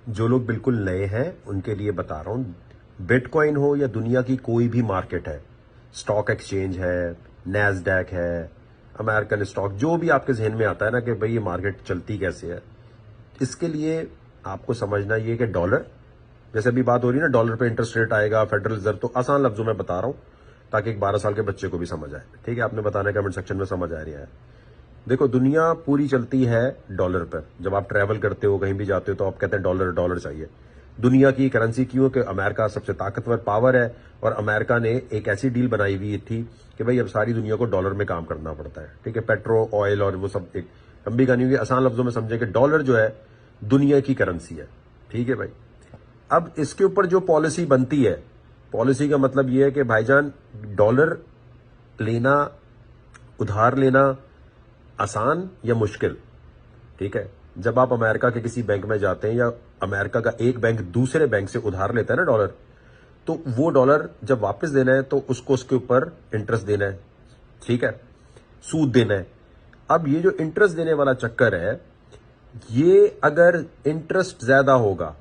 जो लोग बिल्कुल नए हैं उनके लिए बता रहा हूं, बिटकॉइन हो या दुनिया की कोई भी मार्केट है, स्टॉक एक्सचेंज है, नैस्डैक है, अमेरिकन स्टॉक, जो भी आपके जहन में आता है ना कि भाई ये मार्केट चलती कैसे है, इसके लिए आपको समझना ये कि डॉलर, जैसे अभी बात हो रही है ना डॉलर पे इंटरेस्ट रेट आएगा फेडरल रिजर्व, तो आसान लफ्जों में बता रहा हूं ताकि एक 12 साल के बच्चे को भी समझ आए। ठीक है, आपने बताना कमेंट सेक्शन में समझ आ रहा है। देखो, दुनिया पूरी चलती है डॉलर पर। जब आप ट्रैवल करते हो, कहीं भी जाते हो, तो आप कहते हैं डॉलर डॉलर चाहिए। दुनिया की करेंसी क्यों? कि अमेरिका सबसे ताकतवर पावर है और अमेरिका ने एक ऐसी डील बनाई हुई थी कि भाई अब सारी दुनिया को डॉलर में काम करना पड़ता है। ठीक है, पेट्रो ऑयल और वो सब, एक लंबी कहानी हुई। आसान लफ्जों में समझे कि डॉलर जो है दुनिया की करेंसी है। ठीक है भाई, अब इसके ऊपर जो पॉलिसी बनती है, पॉलिसी का मतलब यह है कि भाईजान डॉलर लेना, उधार लेना आसान या मुश्किल? ठीक है, जब आप अमेरिका के किसी बैंक में जाते हैं या अमेरिका का एक बैंक दूसरे बैंक से उधार लेता है ना डॉलर, तो वो डॉलर जब वापस देना है तो उसको उसके ऊपर इंटरेस्ट देना है। ठीक है, सूद देना है। अब ये जो इंटरेस्ट देने वाला चक्कर है, ये अगर इंटरेस्ट ज्यादा होगा,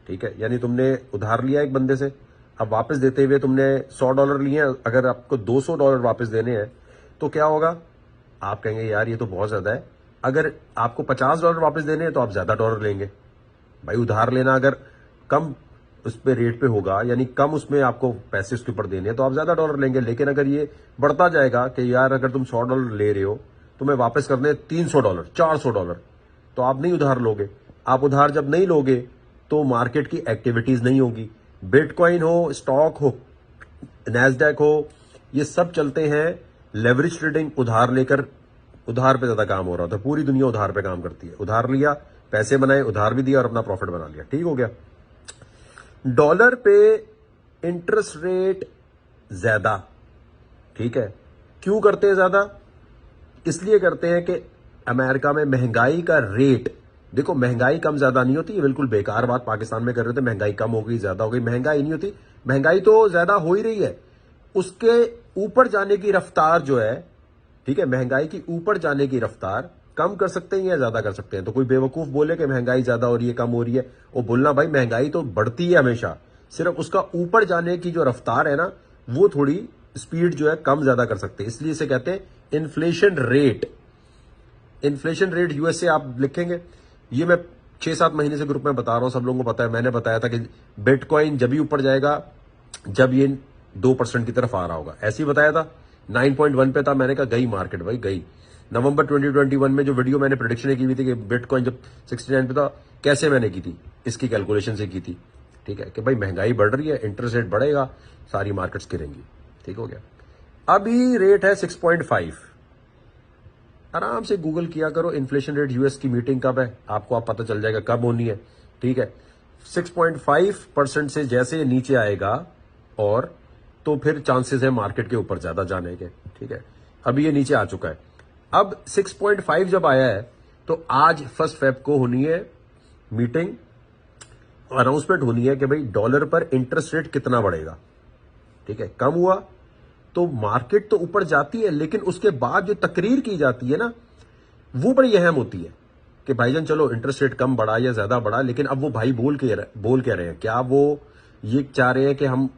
ठीक है, यानी तुमने उधार लिया एक बंदे से, अब वापस देते हुए तुमने $100 लिए, अगर आपको $200 वापस देने हैं तो क्या होगा? आप कहेंगे यार ये तो बहुत ज्यादा है। अगर आपको $50 वापस देने हैं तो आप ज्यादा डॉलर लेंगे। भाई उधार लेना अगर कम उस पे रेट पे होगा, यानी कम उसमें आपको पैसे उसके ऊपर देने हैं, तो आप ज्यादा डॉलर लेंगे। लेकिन अगर ये बढ़ता जाएगा कि यार अगर तुम $100 ले रहे हो, तुम्हें वापस करने $300, $400, तो आप नहीं उधार लोगे। आप उधार जब नहीं लोगे तो मार्केट की एक्टिविटीज नहीं होगी। बिटकॉइन हो, स्टॉक हो, नैस्डैक हो, ये सब चलते हैं लेवरेज ट्रेडिंग, उधार लेकर। उधार पे ज्यादा काम हो रहा था, पूरी दुनिया उधार पे काम करती है। उधार लिया, पैसे बनाए, उधार भी दिया और अपना प्रॉफिट बना लिया। ठीक हो गया। डॉलर पे इंटरेस्ट रेट ज्यादा, ठीक है, क्यों करते हैं ज्यादा? इसलिए करते हैं कि अमेरिका में महंगाई का रेट, देखो महंगाई कम ज्यादा नहीं होती, ये बिल्कुल बेकार बात पाकिस्तान में कर रहे थे महंगाई कम हो गई ज्यादा हो गई। महंगाई नहीं होती, महंगाई तो ज्यादा हो ही रही है। उसके ऊपर जाने की रफ्तार जो है, ठीक है, महंगाई की ऊपर जाने की रफ्तार कम कर सकते हैं या ज्यादा कर सकते हैं। तो कोई बेवकूफ बोले कि महंगाई ज्यादा हो रही है, कम हो रही है, वो बोलना भाई महंगाई तो बढ़ती है हमेशा, सिर्फ उसका ऊपर जाने की जो रफ्तार है ना, वो थोड़ी स्पीड जो है कम ज्यादा कर सकते हैं। इसलिए इसे कहते हैं inflation rate. Inflation rate USA आप लिखेंगे, ये मैं 6-7 महीने से ग्रुप में बता रहा हूं, सब लोगों को पता है। मैंने बताया था कि बिटकॉइन जब ही ऊपर जाएगा जब ये 2% की तरफ आ रहा होगा, ऐसे ही बताया था। 9.1 पे था, मैंने कहा गई मार्केट भाई, गई। नवंबर 2021 में जो वीडियो मैंने प्रेडिक्शन की हुई थी कि बिटकॉइन जब 69 पे था, कैसे मैंने की थी? इसकी कैलकुलेशन से की थी। ठीक है, कि भाई महंगाई बढ़ रही है, इंटरेस्ट रेट बढ़ेगा, सारी मार्केट्स गिरेंगी। ठीक हो गया। अभी रेट है 6.5। आराम से गूगल किया करो इन्फ्लेशन रेट यूएस की मीटिंग कब है, आपको आप पता चल जाएगा कब होनी है। ठीक है, 6.5% से जैसे नीचे आएगा और तो फिर चांसेस है मार्केट के ऊपर ज्यादा जाने के। ठीक है, अभी ये नीचे आ चुका है। अब 6.5 जब आया है तो आज 1 फेब को होनी है मीटिंग, अनाउंसमेंट होनी है कि भाई डॉलर पर इंटरेस्ट रेट कितना बढ़ेगा। ठीक है, कम हुआ तो मार्केट तो ऊपर जाती है, लेकिन उसके बाद जो तकरीर की जाती है ना, वो बड़ी अहम होती है कि भाईजान चलो इंटरेस्ट रेट कम बढ़ा या ज्यादा बढ़ा, लेकिन अब वो भाई बोल क्या रहे हैं? क्या वो ये चाह रहे हैं कि हम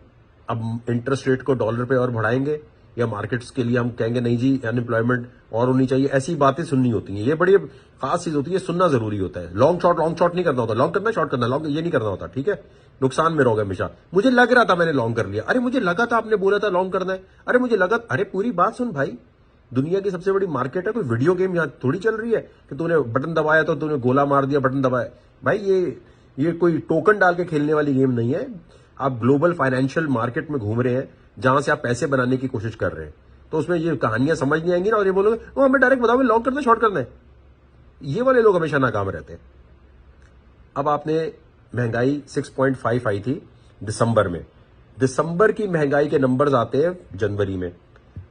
अब इंटरेस्ट रेट को डॉलर पे और बढ़ाएंगे, या मार्केट्स के लिए हम कहेंगे नहीं जी अनएम्प्लॉयमेंट और होनी चाहिए? ऐसी बातें सुननी होती हैं, ये बड़ी खास चीज होती है, सुनना जरूरी होता है। लॉन्ग शॉट नहीं करना होता, लॉन्ग करना शॉर्ट करना, लॉन्ग ये नहीं करना होता। ठीक है, नुकसान में रहोगे हमेशा। मुझे लग रहा था मैंने लॉन्ग कर लिया, अरे मुझे लगा था आपने बोला था लॉन्ग करना है, अरे मुझे लगा, अरे पूरी बात सुन भाई। दुनिया की सबसे बड़ी मार्केट है, कोई वीडियो गेम यहां थोड़ी चल रही है कि तूने बटन दबाया तो तूने गोला मार दिया, बटन दबाया। भाई ये कोई टोकन डाल के खेलने वाली गेम नहीं है। आप ग्लोबल फाइनेंशियल मार्केट में घूम रहे हैं जहां से आप पैसे बनाने की कोशिश कर रहे हैं, तो उसमें ये कहानियां समझ नहीं आएंगी ना, और ये बोलोगे वो हमें डायरेक्ट बताओ लॉन्ग करना है शॉर्ट करना है। ये वाले लोग हमेशा नाकाम रहते हैं। अब आपने महंगाई 6.5 आई थी दिसंबर में, दिसंबर की महंगाई के नंबर्स आते हैं जनवरी में।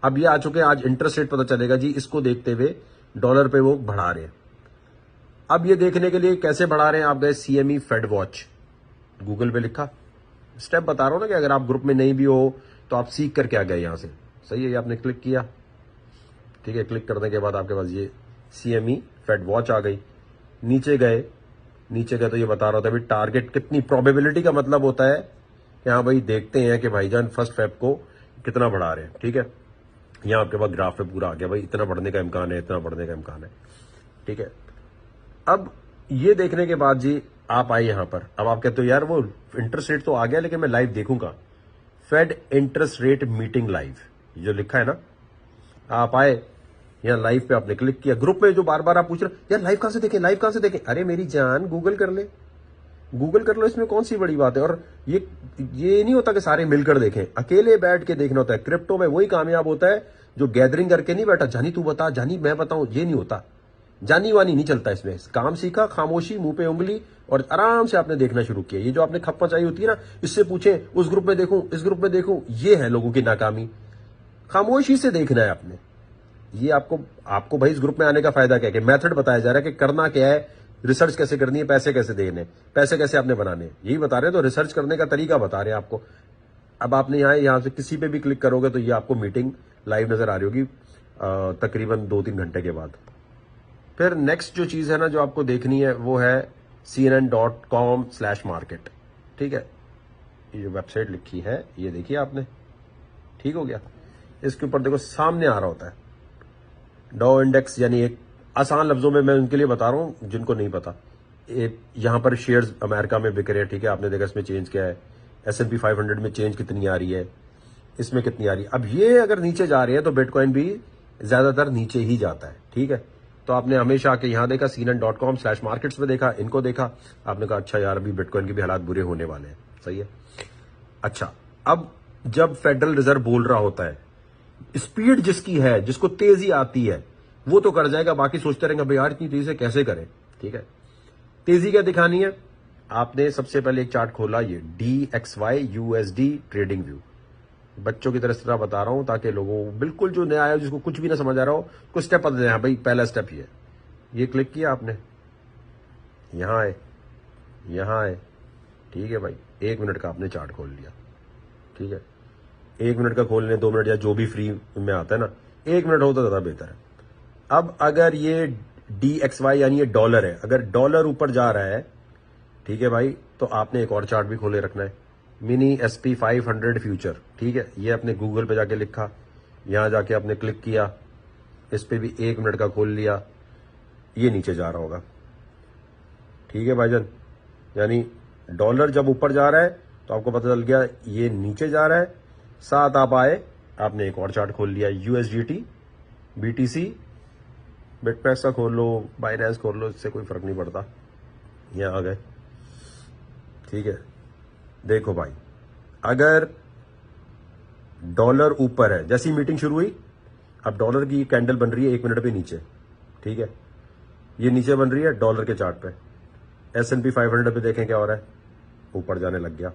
अब ये आ चुके हैं, आज इंटरेस्ट रेट पता चलेगा जी, इसको देखते हुए डॉलर पे वो बढ़ा रहे हैं। अब ये देखने के लिए कैसे बढ़ा रहे हैं, आप गए CME फेड वॉच, गूगल पे लिखा, स्टेप बता रहा हूं ना कि अगर आप ग्रुप में नहीं भी हो तो आप सीख करके आ गए यहां से। सही है, ये आपने क्लिक किया। ठीक है, क्लिक करने के बाद आपके पास ये CME फेड वॉच आ गई। नीचे गए नीचे गए तो ये बता रहा होता है भाई टारगेट कितनी, प्रोबेबिलिटी का मतलब होता है कि हाँ भाई देखते हैं कि भाईजान फर्स्ट फेब को कितना बढ़ा रहे हैं, ठीक है। यहाँ आपके पास ग्राफ पे पूरा आ गया भाई, इतना बढ़ने का इम्कान है, इतना बढ़ने का इम्कान है, ठीक है। अब ये देखने के बाद जी आप आए यहां पर, अब आप कहते हो यार वो इंटरेस्ट रेट तो आ गया लेकिन मैं लाइव देखूंगा, Fed interest rate meeting live जो लिखा है ना, आप आए यहाँ लाइव पे आपने क्लिक किया। ग्रुप में जो बार बार आप पूछ रहे यार लाइव कहां से देखें, लाइव कहां से देखें, अरे मेरी जान गूगल कर ले, गूगल कर लो, इसमें कौन सी बड़ी बात है। और ये नहीं होता कि सारे मिलकर देखें, अकेले बैठ के देखना होता है। क्रिप्टो में वही कामयाब होता है जो गैदरिंग करके नहीं बैठा, जानी तू बता, जानी मैं बताऊं, ये नहीं होता, जानी वानी नहीं चलता इसमें। काम सीखा, खामोशी, मुंह पे उंगली, और आराम से आपने देखना शुरू किया। ये जो आपने खप्पा चाहिए होती है ना, इससे पूछे उस ग्रुप में देखूं, इस ग्रुप में देखूं, ये है लोगों की नाकामी। खामोशी से देखना है आपने। ये आपको भाई इस ग्रुप में आने का फायदा क्या है कि मेथड बताया जा रहा है कि करना क्या है, रिसर्च कैसे करनी है, पैसे कैसे देने, पैसे कैसे आपने बनाने, यही बता रहे हैं। तो रिसर्च करने का तरीका बता रहे हैं आपको। अब आपने यहां से किसी पे भी क्लिक करोगे तो ये आपको मीटिंग लाइव नजर आ रही होगी तकरीबन 2-3 घंटे के बाद। फिर नेक्स्ट जो चीज है ना जो आपको देखनी है वो है cnn.com/market, ठीक है। ये जो वेबसाइट लिखी है ये देखिए आपने, ठीक हो गया। इसके ऊपर देखो सामने आ रहा होता है डॉ इंडेक्स, यानी एक आसान लफ्जों में मैं उनके लिए बता रहा हूं जिनको नहीं पता। यहां पर शेयर्स अमेरिका में बिक रहे हैं, ठीक है। आपने देखा इसमें चेंज क्या है, S&P 500 में चेंज कितनी आ रही है, इसमें कितनी आ रही है। अब ये अगर नीचे जा रही है तो बिटकॉइन भी ज्यादातर नीचे ही जाता है, ठीक है। तो आपने हमेशा आके यहां देखा cnn.com/markets में देखा, इनको देखा, आपने कहा अच्छा यार अभी बिटकॉइन के भी हालात बुरे होने वाले हैं, सही है। अच्छा, अब जब फेडरल रिजर्व बोल रहा होता है, स्पीड जिसकी है, जिसको तेजी आती है वो तो कर जाएगा, बाकी सोचते रहेंगे भाई यार इतनी तेजी से कैसे करें, ठीक है। तेजी क्या दिखानी है, आपने सबसे पहले एक चार्ट खोला, ये DXY USD ट्रेडिंग व्यू। बच्चों की तरह बता रहा हूं ताकि लोगों बिल्कुल जो नया आया जिसको कुछ भी ना समझ आ रहा हो, कुछ स्टेप बता दें, भाई पहला स्टेप ये क्लिक किया आपने, यहां आए, ठीक है भाई। 1 मिनट का आपने चार्ट खोल लिया, ठीक है। 1 मिनट का खोलने, 2 मिनट या जो भी फ्री में आता है ना, 1 मिनट हो तो ज्यादा बेहतर है। अब अगर ये DXY यानी ये डॉलर है, अगर डॉलर ऊपर जा रहा है, ठीक है भाई, तो आपने एक और चार्ट भी खोले रखना है, मिनी SP 500 फ्यूचर, ठीक है। ये आपने गूगल पे जाके लिखा, यहां जाके आपने क्लिक किया, इस पे भी 1 मिनट का खोल लिया, ये नीचे जा रहा होगा, ठीक है भाईजान। यानी डॉलर जब ऊपर जा रहा है तो आपको पता चल गया ये नीचे जा रहा है। साथ आप आए, आपने एक और चार्ट खोल लिया, USDT, BTC, बिटपैसा खोल लो, बाइनेंस खोल लो, इससे कोई फर्क नहीं पड़ता। यहां आ गए, ठीक है। देखो भाई, अगर डॉलर ऊपर है, जैसी मीटिंग शुरू हुई, अब डॉलर की कैंडल बन रही है 1 मिनट पे नीचे, ठीक है। ये नीचे बन रही है डॉलर के चार्ट पे। S&P 500 पे देखें क्या हो रहा है, ऊपर जाने लग गया,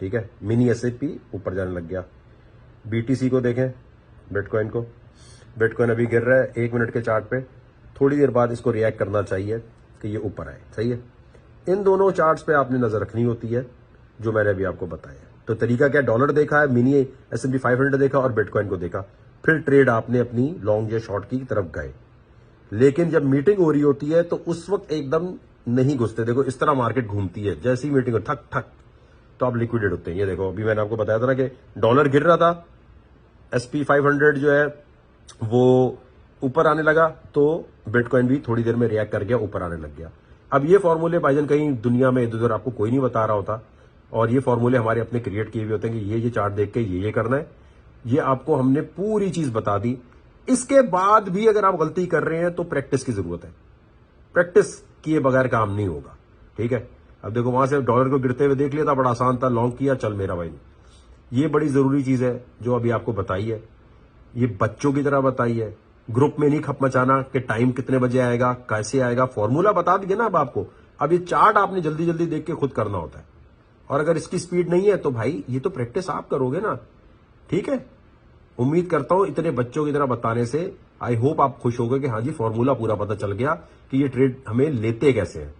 ठीक है। मिनी S&P ऊपर जाने लग गया। BTC को देखें, बिटकॉइन अभी गिर रहा है 1 मिनट के चार्ट पे, थोड़ी देर बाद इसको रिएक्ट करना चाहिए कि ये ऊपर आए, सही है। इन दोनों चार्ट्स पे आपने नजर रखनी होती है जो मैंने अभी आपको बताया। तो तरीका क्या, डॉलर देखा है, मिनी S&P 500 देखा और बिटकॉइन को देखा, फिर ट्रेड आपने अपनी लॉन्ग या शॉर्ट की तरफ गए। लेकिन जब मीटिंग हो रही होती है तो उस वक्त एकदम नहीं घुसते। देखो इस तरह मार्केट घूमती है, जैसी मीटिंग हो ठक ठक तो आप लिक्विडेट होते हैं। ये देखो अभी मैंने आपको बताया था ना कि डॉलर गिर रहा था, SP 500 जो है वो ऊपर आने लगा, तो बिटकॉइन भी थोड़ी देर में रिएक्ट कर गया, ऊपर आने लग गया। अब ये फॉर्मूले भाईजान कहीं दुनिया में इधर उधर आपको कोई नहीं बता रहा होता, और ये फॉर्मूले हमारे अपने क्रिएट किए हुए होते हैं कि ये चार्ट देख के ये करना है। ये आपको हमने पूरी चीज बता दी। इसके बाद भी अगर आप गलती कर रहे हैं तो प्रैक्टिस की जरूरत है, प्रैक्टिस किए बगैर काम नहीं होगा, ठीक है। अब देखो वहां से डॉलर को गिरते हुए देख लिया था, बड़ा आसान था, लॉन्ग किया, चल मेरा भाई। ये बड़ी जरूरी चीज है जो अभी आपको बताई है, ये बच्चों की तरह बताई है। ग्रुप में नहीं खप मचाना कि टाइम कितने बजे आएगा, कैसे आएगा, फॉर्मूला बता दिए ना अब आपको। अब ये चार्ट आपने जल्दी जल्दी देख के खुद करना होता है, और अगर इसकी स्पीड नहीं है तो भाई ये तो प्रैक्टिस आप करोगे ना, ठीक है। उम्मीद करता हूं इतने बच्चों की तरह बताने से आई होप आप खुश हो गए कि हाँ जी फॉर्मूला पूरा पता चल गया कि ये ट्रेड हमें लेते कैसे हैं।